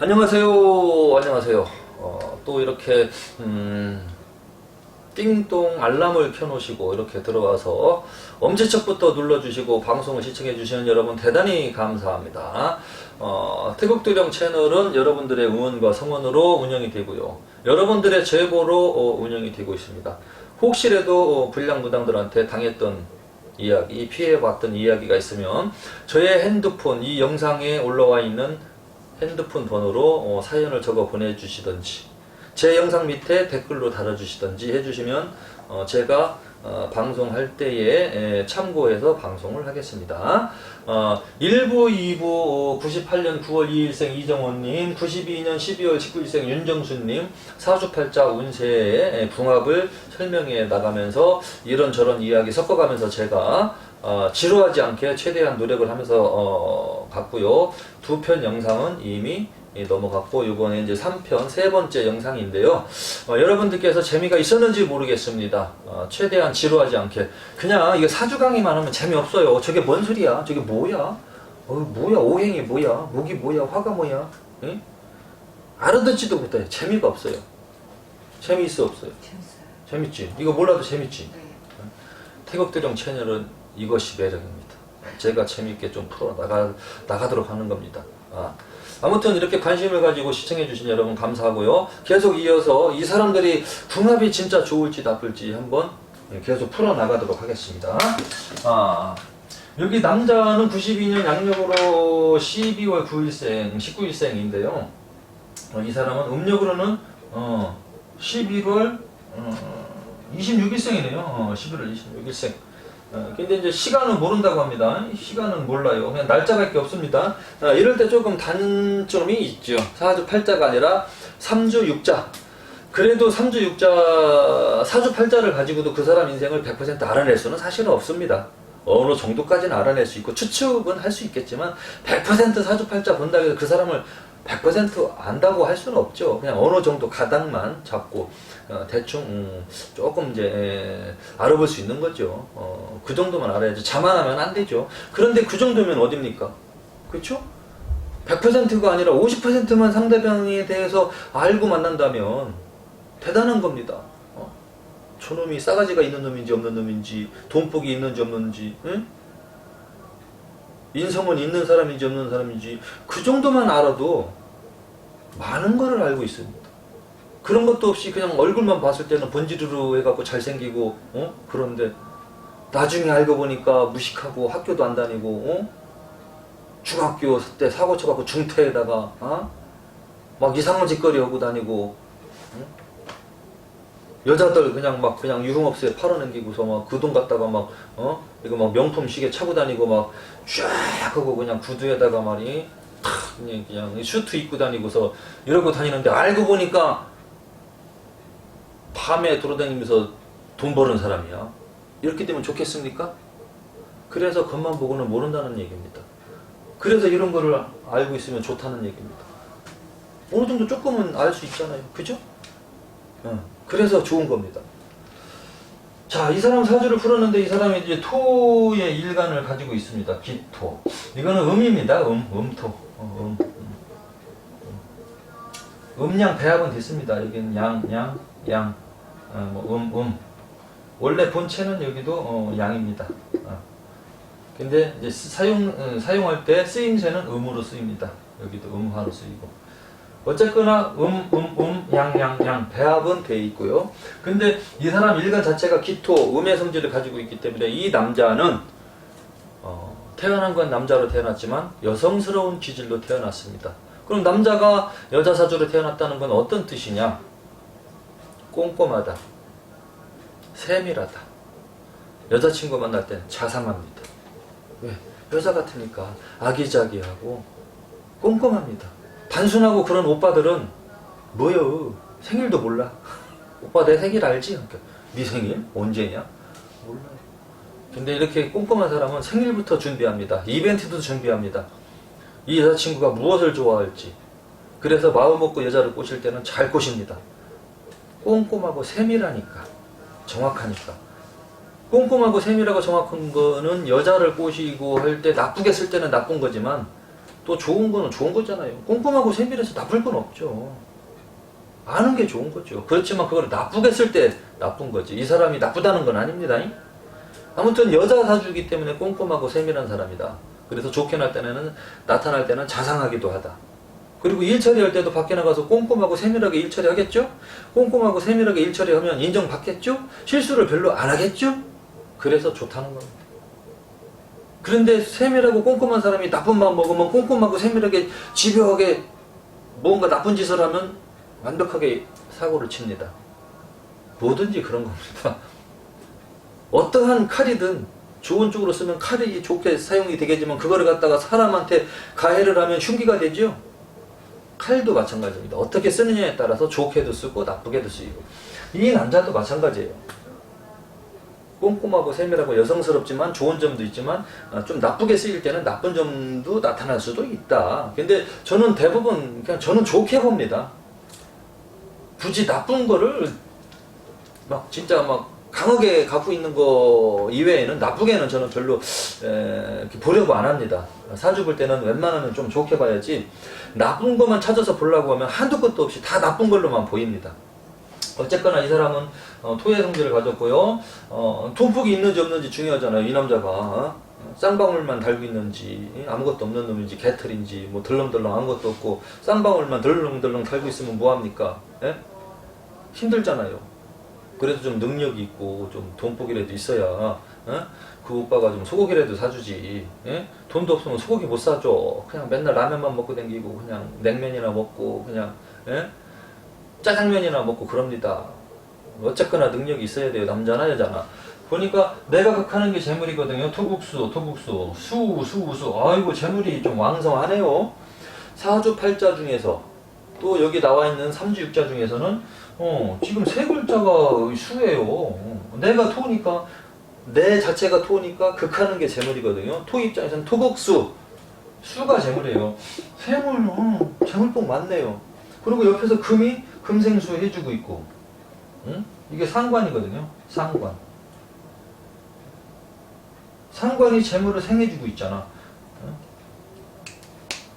안녕하세요. 안녕하세요. 또 이렇게 띵동 알람을 켜놓으시고 이렇게 들어와서 엄지척부터 눌러주시고 방송을 시청해주시는 여러분 대단히 감사합니다. 태국도령 채널은 여러분들의 응원과 성원으로 운영이 되고요. 여러분들의 제보로 운영이 되고 있습니다. 혹시라도 불량무당들한테 당했던 이야기, 피해봤던 이야기가 있으면 저의 핸드폰, 이 영상에 올라와 있는 핸드폰 번호로 사연을 적어 보내주시든지 제 영상 밑에 댓글로 달아주시든지 해주시면 제가 방송할 때에 참고해서 방송을 하겠습니다. 1부, 2부 98년 9월 2일생 이정원님, 92년 12월 19일생 윤정수님 사주팔자 운세의 붕합을 설명해 나가면서 이런저런 이야기 섞어가면서 제가 지루하지 않게 최대한 노력을 하면서 봤고요. 2편 영상은 이미 넘어갔고 이번에 이제 3편 세 번째 영상인데요. 여러분들께서 재미가 있었는지 모르겠습니다. 최대한 지루하지 않게 그냥 이게 사주 강의만 하면 재미없어요. 저게 뭔 소리야? 저게 뭐야? 뭐야? 오행이 뭐야? 목이 뭐야? 화가 뭐야? 응? 알아듣지도 못해. 재미가 없어요. 재미있어 없어요? 재밌지? 이거 몰라도 재밌지? 네. 태국도령 채널은 이것이 매력입니다. 제가 재밌게 좀 풀어 나가도록 하는 겁니다. 아무튼 이렇게 관심을 가지고 시청해주신 여러분 감사하고요. 계속 이어서 이 사람들이 궁합이 진짜 좋을지 나쁠지 한번 계속 풀어나가도록 하겠습니다. 여기 남자는 92년 양력으로 12월 9일생, 19일생인데요. 이 사람은 음력으로는 11월 26일생이네요. 11월 26일생. 근데 이제 시간은 모른다고 합니다. 시간은 몰라요. 그냥 날짜밖에 없습니다. 이럴 때 조금 단점이 있죠. 사주팔자가 아니라 삼주육자. 그래도 삼주육자, 사주팔자를 가지고도 그 사람 인생을 100% 알아낼 수는 사실은 없습니다. 어느 정도까지는 알아낼 수 있고 추측은 할 수 있겠지만 100% 사주팔자 본다고 해서 그 사람을 100% 안다고 할 수는 없죠. 그냥 어느 정도 가닥만 잡고 대충 조금 이제 알아볼 수 있는 거죠. 그 정도만 알아야지. 자만하면 안 되죠. 그런데 그 정도면 어딥니까? 그렇죠? 100%가 아니라 50%만 상대방에 대해서 알고 만난다면 대단한 겁니다. 저놈이 싸가지가 있는 놈인지 없는 놈인지, 돈복이 있는지 없는지, 응? 인성은 있는 사람인지 없는 사람인지 그 정도만 알아도 많은 거를 알고 있습니다. 그런 것도 없이 그냥 얼굴만 봤을 때는 번지르르 해갖고 잘생기고 그런데 나중에 알고 보니까 무식하고 학교도 안 다니고 중학교 때 사고 쳐갖고 중퇴에다가 막 이상한 짓거리 하고 다니고 여자들 그냥 유흥업소에 팔아넘기고서 막 그 돈 갖다가 이거 막 명품 시계 차고 다니고 막 쫙 하고 그냥 구두에다가 말이 그냥 슈트 입고 다니고서 이러고 다니는데 알고 보니까 밤에 돌아다니면서 돈 버는 사람이야. 이렇게 되면 좋겠습니까? 그래서 겉만 보고는 모른다는 얘기입니다. 그래서 이런 거를 알고 있으면 좋다는 얘기입니다. 어느 정도 조금은 알 수 있잖아요. 그죠? 그래서 좋은 겁니다. 자, 이 사람 사주를 풀었는데 이 사람이 이제 토의 일간을 가지고 있습니다. 기토. 이거는 음입니다. 음토. 음양 배합은 됐습니다. 여기는 양. 원래 본체는 여기도 양입니다. 근데 이제 사용할 때 쓰임새는 음으로 쓰입니다. 여기도 음화로 쓰이고. 어쨌거나 양 배합은 돼 있고요. 근데 이 사람 일간 자체가 기토, 음의 성질을 가지고 있기 때문에 이 남자는 태어난 건 남자로 태어났지만 여성스러운 기질로 태어났습니다. 그럼 남자가 여자 사주로 태어났다는 건 어떤 뜻이냐? 꼼꼼하다, 세밀하다. 여자친구 만날 땐 자상합니다. 왜? 여자 같으니까 아기자기하고 꼼꼼합니다. 단순하고 그런 오빠들은 뭐요? 생일도 몰라. 오빠 내 생일 알지? 그러니까, 네 생일? 언제냐? 몰라요. 근데 이렇게 꼼꼼한 사람은 생일부터 준비합니다. 이벤트도 준비합니다. 이 여자친구가 무엇을 좋아할지. 그래서 마음 먹고 여자를 꼬실 때는 잘 꼬십니다. 꼼꼼하고 세밀하니까. 정확하니까. 꼼꼼하고 세밀하고 정확한 거는 여자를 꼬시고 할 때 나쁘게 쓸 때는 나쁜 거지만 또 좋은 거는 좋은 거잖아요. 꼼꼼하고 세밀해서 나쁠 건 없죠. 아는 게 좋은 거죠. 그렇지만 그걸 나쁘게 쓸 때 나쁜 거지. 이 사람이 나쁘다는 건 아닙니다. 아무튼 여자 사주이기 때문에 꼼꼼하고 세밀한 사람이다. 그래서 좋게 나타날 때는 자상하기도 하다. 그리고 일 처리할 때도 밖에 나가서 꼼꼼하고 세밀하게 일 처리하겠죠? 꼼꼼하고 세밀하게 일 처리하면 인정받겠죠? 실수를 별로 안 하겠죠? 그래서 좋다는 겁니다. 그런데 세밀하고 꼼꼼한 사람이 나쁜 마음 먹으면 꼼꼼하고 세밀하게 집요하게 뭔가 나쁜 짓을 하면 완벽하게 사고를 칩니다. 뭐든지 그런 겁니다. 어떠한 칼이든 좋은 쪽으로 쓰면 칼이 좋게 사용이 되겠지만 그거를 갖다가 사람한테 가해를 하면 흉기가 되죠. 칼도 마찬가지입니다. 어떻게 쓰느냐에 따라서 좋게도 쓰고 나쁘게도 쓰이고. 이 남자도 마찬가지예요. 꼼꼼하고 세밀하고 여성스럽지만 좋은 점도 있지만 좀 나쁘게 쓰일 때는 나쁜 점도 나타날 수도 있다. 근데 저는 대부분 그냥 저는 좋게 봅니다. 굳이 나쁜 거를 막 진짜 막 강하게 갖고 있는 거 이외에는 나쁘게는 저는 별로 보려고 안 합니다. 사주 볼 때는 웬만하면 좀 좋게 봐야지 나쁜 것만 찾아서 보려고 하면 한두 것도 없이 다 나쁜 걸로만 보입니다. 어쨌거나 이 사람은 토의 성질을 가졌고요. 돈복이 있는지 없는지 중요하잖아요. 이 남자가 쌍방울만 달고 있는지 아무것도 없는 놈인지 개털인지 뭐 덜렁덜렁 아무것도 없고 쌍방울만 덜렁덜렁 달고 있으면 뭐합니까? 예? 힘들잖아요. 그래도 좀 능력이 있고 좀 돈복이라도 있어야 그 오빠가 좀 소고기라도 사주지. 예? 돈도 없으면 소고기 못 사줘. 그냥 맨날 라면만 먹고 댕기고 그냥 냉면이나 먹고 그냥 예? 짜장면이나 먹고 그럽니다. 어쨌거나 능력이 있어야 돼요. 남자나 여자나. 보니까 내가 극하는 게 재물이거든요. 토국수, 수. 아이고 재물이 좀 왕성하네요. 사주 팔자 중에서 또 여기 나와 있는 삼주 육자 중에서는 지금 세 글자가 수예요. 내가 토니까 내 자체가 토니까 극하는 게 재물이거든요. 토 입장에서는 토국수, 수가 재물이에요. 재물복 많네요. 그리고 옆에서 금이 금생수 해주고 있고, 이게 상관이거든요. 상관이 재물을 생해주고 있잖아.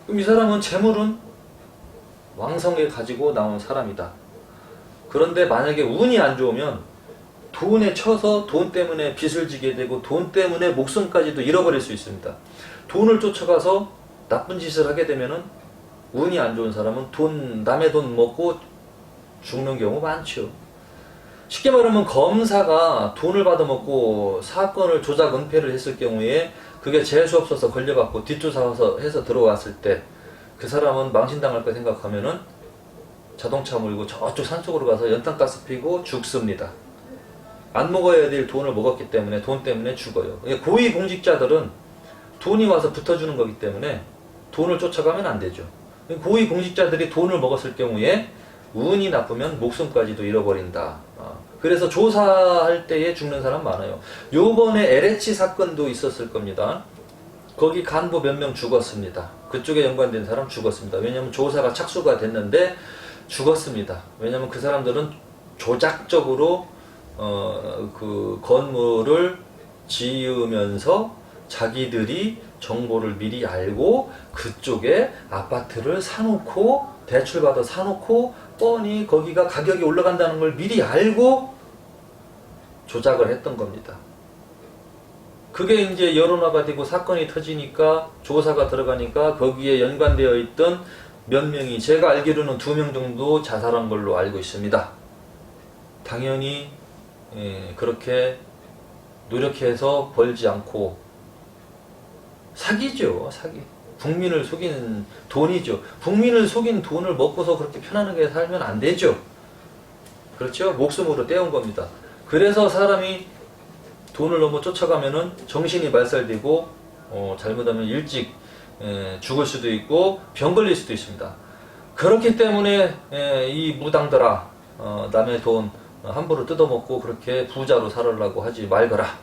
그럼 이 사람은 재물은 왕성하게 가지고 나온 사람이다. 그런데 만약에 운이 안 좋으면 돈에 쳐서 돈 때문에 빚을 지게 되고 돈 때문에 목숨까지도 잃어버릴 수 있습니다. 돈을 쫓아가서 나쁜 짓을 하게 되면은 운이 안 좋은 사람은 남의 돈 먹고 죽는 경우 많죠. 쉽게 말하면 검사가 돈을 받아먹고 사건을 조작 은폐를 했을 경우에 그게 재수 없어서 걸려갖고 뒷조사해서 들어왔을 때 그 사람은 망신당할 거 생각하면은 자동차 몰고 저쪽 산속으로 가서 연탄가스 피고 죽습니다. 안 먹어야 될 돈을 먹었기 때문에 돈 때문에 죽어요. 고위공직자들은 돈이 와서 붙어주는 거기 때문에 돈을 쫓아가면 안 되죠. 고위공직자들이 돈을 먹었을 경우에 운이 나쁘면 목숨까지도 잃어버린다. 그래서 조사할 때에 죽는 사람 많아요. 요번에 LH 사건도 있었을 겁니다. 거기 간부 몇 명 죽었습니다. 그쪽에 연관된 사람 죽었습니다. 왜냐하면 조사가 착수가 됐는데 죽었습니다. 왜냐하면 그 사람들은 조작적으로 그 건물을 지으면서 자기들이 정보를 미리 알고 그쪽에 아파트를 사놓고 대출받아 사놓고 뻔히 거기가 가격이 올라간다는 걸 미리 알고 조작을 했던 겁니다. 그게 이제 여론화가 되고 사건이 터지니까 조사가 들어가니까 거기에 연관되어 있던 몇 명이 제가 알기로는 2명 정도 자살한 걸로 알고 있습니다. 당연히 그렇게 노력해서 벌지 않고 사기죠. 사기. 국민을 속이는 돈이죠. 국민을 속인 돈을 먹고서 그렇게 편안하게 살면 안 되죠. 그렇죠? 목숨으로 떼온 겁니다. 그래서 사람이 돈을 너무 쫓아가면은 정신이 말살되고 잘못하면 일찍 죽을 수도 있고 병 걸릴 수도 있습니다. 그렇기 때문에 이 무당들아 남의 돈 함부로 뜯어먹고 그렇게 부자로 살으려고 하지 말거라.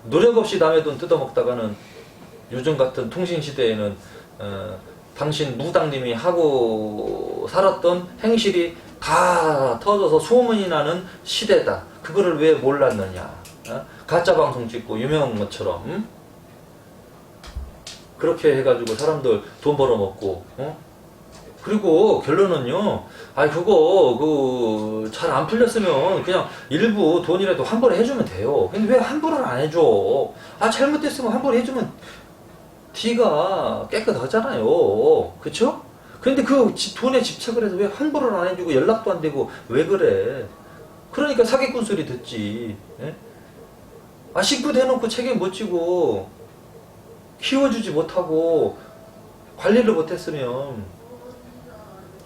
노력 없이 남의 돈 뜯어먹다가는 요즘 같은 통신시대에는 당신 무당님이 하고 살았던 행실이 다 터져서 소문이 나는 시대다. 그거를 왜 몰랐느냐. 가짜 방송 찍고 유명한 것처럼. 그렇게 해가지고 사람들 돈 벌어먹고, 그리고 결론은요, 그거, 잘 안 풀렸으면 그냥 일부 돈이라도 환불을 해주면 돼요. 근데 왜 환불을 안 해줘? 잘못됐으면 환불 해주면 뒤가 깨끗하잖아요. 그쵸? 근데 그 돈에 집착을 해서 왜 환불을 안 해주고 연락도 안 되고 왜 그래? 그러니까 사기꾼 소리 듣지. 예? 식구 대놓고 책임 못 지고 키워주지 못하고 관리를 못했으면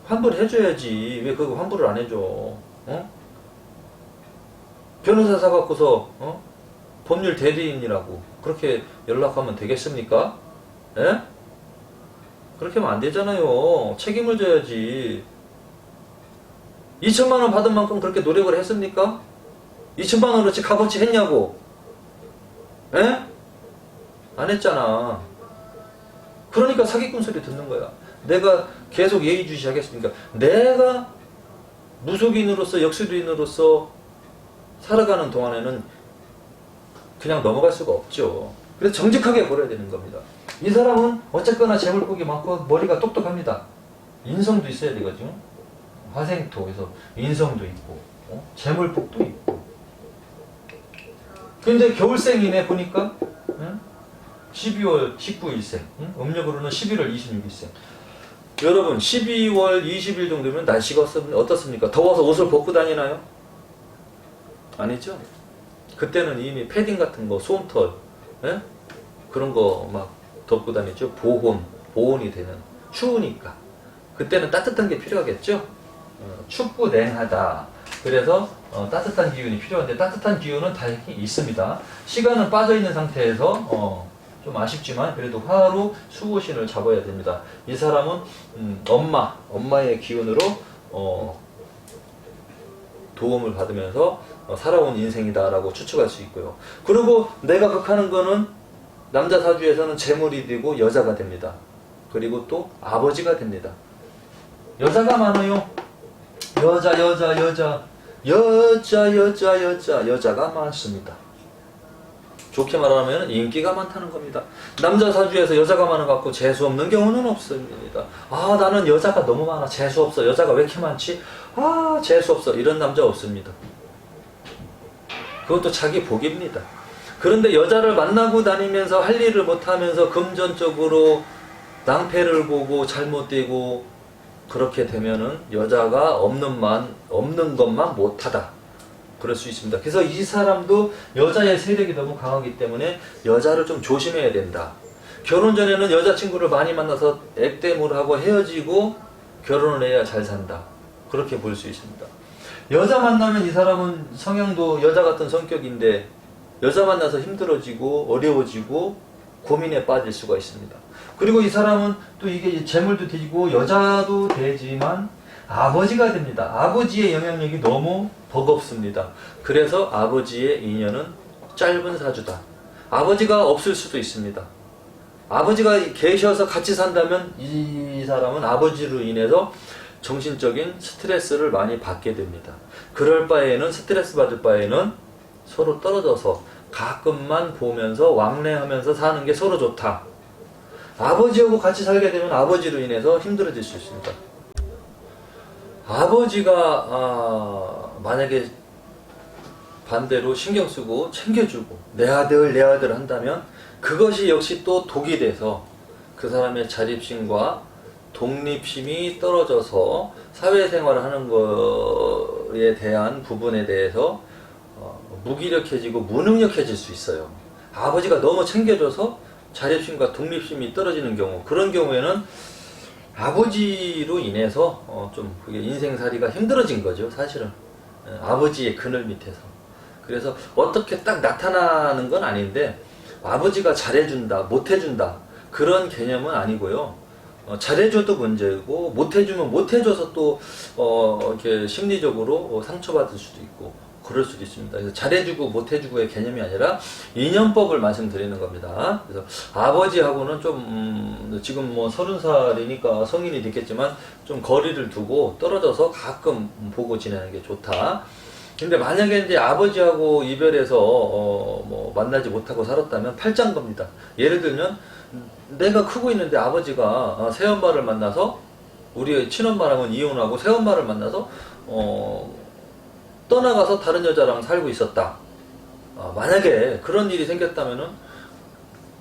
환불해줘야지. 왜 그거 환불을 안 해줘? 변호사 사갖고서 법률 대리인이라고 그렇게 연락하면 되겠습니까? 예? 그렇게 하면 안 되잖아요. 책임을 져야지. 2천만 원 받은 만큼 그렇게 노력을 했습니까? 2천만 원어치 값어치 했냐고? 예? 안 했잖아. 그러니까 사기꾼 소리 듣는 거야. 내가 계속 예의주시 하겠습니까? 내가 무속인으로서 역수도인으로서 살아가는 동안에는 그냥 넘어갈 수가 없죠. 그래서 정직하게 보려야 되는 겁니다. 이 사람은 어쨌거나 재물복이 많고 머리가 똑똑합니다. 인성도 있어야 되거든요. 화생토에서 인성도 있고 재물복도 있고. 근데 겨울생이네 보니까 12월 19일생, 음력으로는 11월 26일생. 여러분 12월 20일 정도면 날씨가 어떻습니까? 더워서 옷을 벗고 다니나요? 아니죠. 그때는 이미 패딩 같은 거, 솜털 그런 거 막 덮고 다니죠. 보온이 되는. 추우니까. 그때는 따뜻한 게 필요하겠죠. 춥고 냉하다. 그래서 따뜻한 기운이 필요한데 따뜻한 기운은 다행히 있습니다. 시간은 빠져있는 상태에서 좀 아쉽지만 그래도 하루 수호신을 잡아야 됩니다. 이 사람은 엄마의 기운으로 도움을 받으면서 살아온 인생이다라고 추측할 수 있고요. 그리고 내가 극하는 거는 남자 사주에서는 재물이 되고 여자가 됩니다. 그리고 또 아버지가 됩니다. 여자가 많아요. 여자가 많습니다. 좋게 말하면 인기가 많다는 겁니다. 남자 사주에서 여자가 많아 갖고 재수 없는 경우는 없습니다. 나는 여자가 너무 많아. 재수 없어. 여자가 왜 이렇게 많지? 재수 없어. 이런 남자 없습니다. 그것도 자기 복입니다. 그런데 여자를 만나고 다니면서 할 일을 못하면서 금전적으로 낭패를 보고 잘못되고 그렇게 되면은 여자가 없는 것만 못하다. 그럴 수 있습니다. 그래서 이 사람도 여자의 세력이 너무 강하기 때문에 여자를 좀 조심해야 된다. 결혼 전에는 여자친구를 많이 만나서 액땜을 하고 헤어지고 결혼을 해야 잘 산다. 그렇게 볼 수 있습니다. 여자 만나면 이 사람은 성향도 여자 같은 성격인데 여자 만나서 힘들어지고 어려워지고 고민에 빠질 수가 있습니다. 그리고 이 사람은 또 이게 재물도 되고 여자도 되지만 아버지가 됩니다. 아버지의 영향력이 너무 버겁습니다. 그래서 아버지의 인연은 짧은 사주다. 아버지가 없을 수도 있습니다. 아버지가 계셔서 같이 산다면 이 사람은 아버지로 인해서 정신적인 스트레스를 많이 받게 됩니다. 그럴 바에는 스트레스 받을 바에는 서로 떨어져서 가끔만 보면서 왕래하면서 사는 게 서로 좋다. 아버지하고 같이 살게 되면 아버지로 인해서 힘들어질 수 있습니다. 아버지가 만약에 반대로 신경 쓰고 챙겨주고 내 아들 한다면 그것이 역시 또 독이 돼서 그 사람의 자립심과 독립심이 떨어져서 사회생활을 하는 거에 대한 부분에 대해서 무기력해지고 무능력해질 수 있어요. 아버지가 너무 챙겨줘서 자립심과 독립심이 떨어지는 경우, 그런 경우에는 아버지로 인해서 좀 그게 인생살이가 힘들어진 거죠, 사실은. 아버지의 그늘 밑에서. 그래서 어떻게 딱 나타나는 건 아닌데 아버지가 잘해준다, 못해준다 그런 개념은 아니고요. 잘해줘도 문제고 못해주면 못해줘서 또 이렇게 심리적으로 상처받을 수도 있고 그럴 수도 있습니다. 그래서 잘해주고 못해주고의 개념이 아니라 인연법을 말씀드리는 겁니다. 그래서 아버지하고는 좀 지금 뭐 30살이니까 성인이 됐겠지만 좀 거리를 두고 떨어져서 가끔 보고 지내는 게 좋다. 근데 만약에 이제 아버지하고 이별해서 뭐 만나지 못하고 살았다면 팔짱 겁니다. 예를 들면 내가 크고 있는데 아버지가 새엄마를 만나서 우리 친엄마랑은 이혼하고 새엄마를 만나서 떠나가서 다른 여자랑 살고 있었다. 만약에 그런 일이 생겼다면은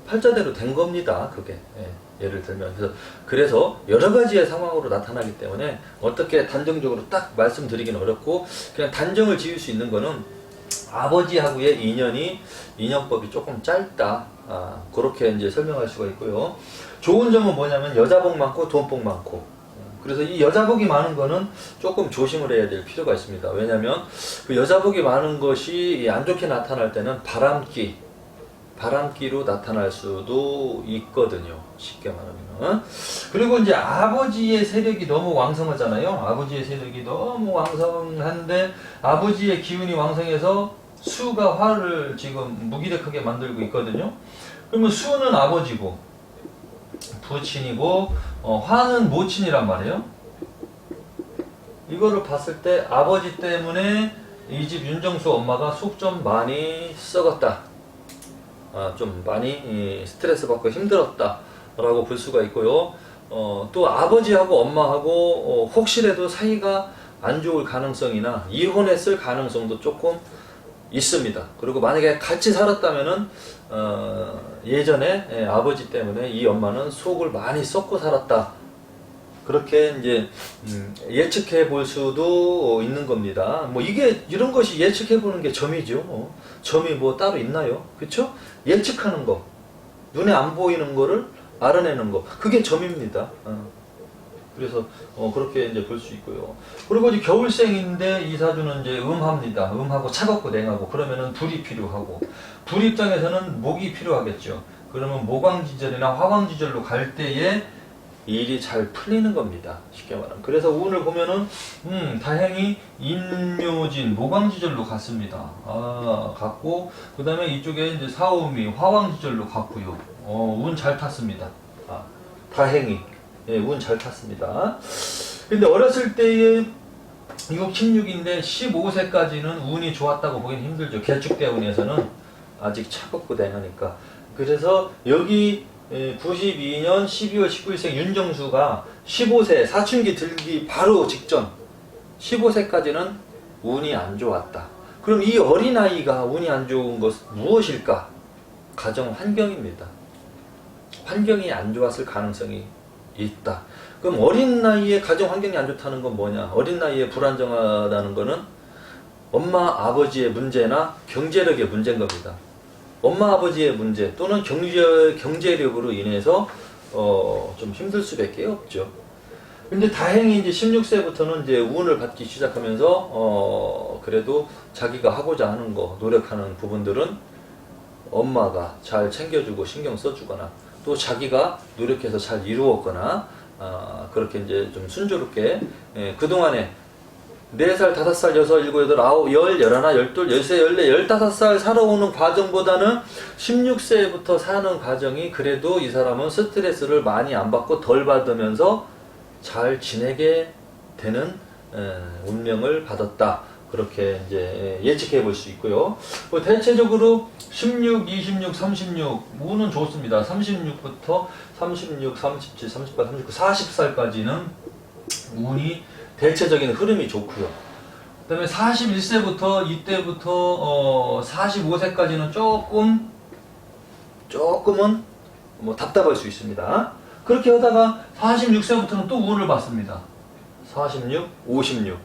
팔자대로 된 겁니다. 그게 예를 들면 그래서 여러 가지의 상황으로 나타나기 때문에 어떻게 단정적으로 딱 말씀드리기는 어렵고 그냥 단정을 지을 수 있는 거는 아버지하고의 인연법이 조금 짧다. 그렇게 이제 설명할 수가 있고요. 좋은 점은 뭐냐면 여자복 많고 돈복 많고. 그래서 이 여자복이 많은 거는 조금 조심을 해야 될 필요가 있습니다. 왜냐하면 그 여자복이 많은 것이 안 좋게 나타날 때는 바람기로 나타날 수도 있거든요. 쉽게 말하면. 그리고 이제 아버지의 세력이 너무 왕성하잖아요. 아버지의 세력이 너무 왕성한데 아버지의 기운이 왕성해서 수가 화를 지금 무기력하게 만들고 있거든요. 그러면 수는 아버지고 부친이고 화는 모친이란 말이에요. 이거를 봤을 때 아버지 때문에 이 집 윤정수 엄마가 속 좀 많이 썩었다. 좀 많이 스트레스 받고 힘들었다 라고 볼 수가 있고요. 또 아버지하고 엄마하고 혹시라도 사이가 안 좋을 가능성이나 이혼했을 가능성도 조금 있습니다. 그리고 만약에 같이 살았다면은 예전에 아버지 때문에 이 엄마는 속을 많이 썩고 살았다. 그렇게 이제 예측해 볼 수도 있는 겁니다. 뭐 이게 이런 것이 예측해 보는 게 점이죠. 점이 뭐 따로 있나요? 그렇죠? 예측하는 거, 눈에 안 보이는 거를 알아내는 거, 그게 점입니다. 그래서 그렇게 이제 볼 수 있고요. 그리고 이제 겨울생인데 이 사주는 이제 음합니다. 음하고 차갑고 냉하고 그러면은 불이 필요하고 불 입장에서는 목이 필요하겠죠. 그러면 모광지절이나 화광지절로 갈 때에 일이 잘 풀리는 겁니다. 쉽게 말하면. 그래서 운을 보면은 다행히 인묘진 모광지절로 갔습니다. 갔고 그 다음에 이쪽에 이제 사오미 화광지절로 갔고요. 운 잘 탔습니다. 다행히 운 잘 탔습니다. 근데 어렸을 때에 6, 16인데 15세까지는 운이 좋았다고 보기는 힘들죠. 개축대운에서는 아직 차갑고 냉하니까. 그래서 여기 92년 12월 19일생 윤정수가 15세 사춘기 들기 바로 직전 15세까지는 운이 안 좋았다. 그럼 이 어린아이가 운이 안 좋은 것은 무엇일까? 가정 환경입니다. 환경이 안 좋았을 가능성이 있다. 그럼 어린 나이에 가정 환경이 안 좋다는 건 뭐냐? 어린 나이에 불안정하다는 거는 엄마 아버지의 문제나 경제력의 문제인 겁니다. 엄마 아버지의 문제 또는 경제력으로 인해서 좀 힘들 수밖에 없죠. 근데 다행히 이제 16세부터는 이제 운을 받기 시작하면서 그래도 자기가 하고자 하는 거 노력하는 부분들은 엄마가 잘 챙겨주고 신경 써주거나 또 자기가 노력해서 잘 이루었거나 그렇게 이제 좀 순조롭게 그동안에 4살, 5살, 6, 7, 8, 9, 10, 11, 12, 13, 14, 15살 살아오는 과정보다는 16세부터 사는 과정이 그래도 이 사람은 스트레스를 많이 안 받고 덜 받으면서 잘 지내게 되는 운명을 받았다. 그렇게 이제 예측해 볼 수 있고요. 대체적으로 16, 26, 36 운은 좋습니다. 36부터 36, 37, 38, 39, 40살까지는 운이 대체적인 흐름이 좋고요. 그 다음에 41세부터 이때부터 45세까지는 조금은 뭐 답답할 수 있습니다. 그렇게 하다가 46세부터는 또 운을 받습니다. 46, 56,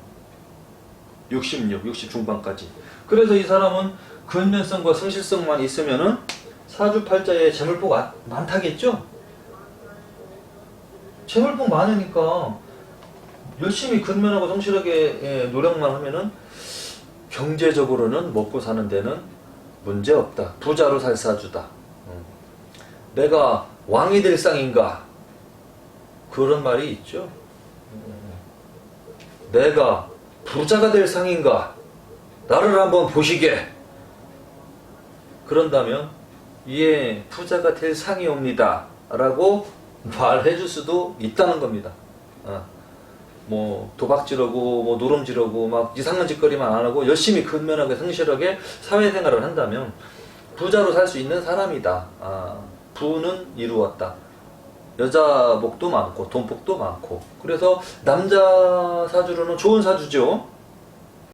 66, 60 중반까지. 그래서 이 사람은 근면성과 성실성만 있으면은 사주팔자에 재물복 많다겠죠? 재물복 많으니까 열심히 근면하고 성실하게 노력만 하면은 경제적으로는 먹고 사는 데는 문제 없다. 부자로 살 사주다. 내가 왕이 될 상인가? 그런 말이 있죠. 내가 부자가 될 상인가? 나를 한번 보시게. 그런다면 예, 부자가 될 상이옵니다 라고 말해줄 수도 있다는 겁니다. 뭐 도박질하고 뭐 노름질하고 막 이상한 짓거리만 안 하고 열심히 근면하게 성실하게 사회생활을 한다면 부자로 살 수 있는 사람이다. 부는 이루었다. 여자 복도 많고 돈복도 많고 그래서 남자 사주로는 좋은 사주죠.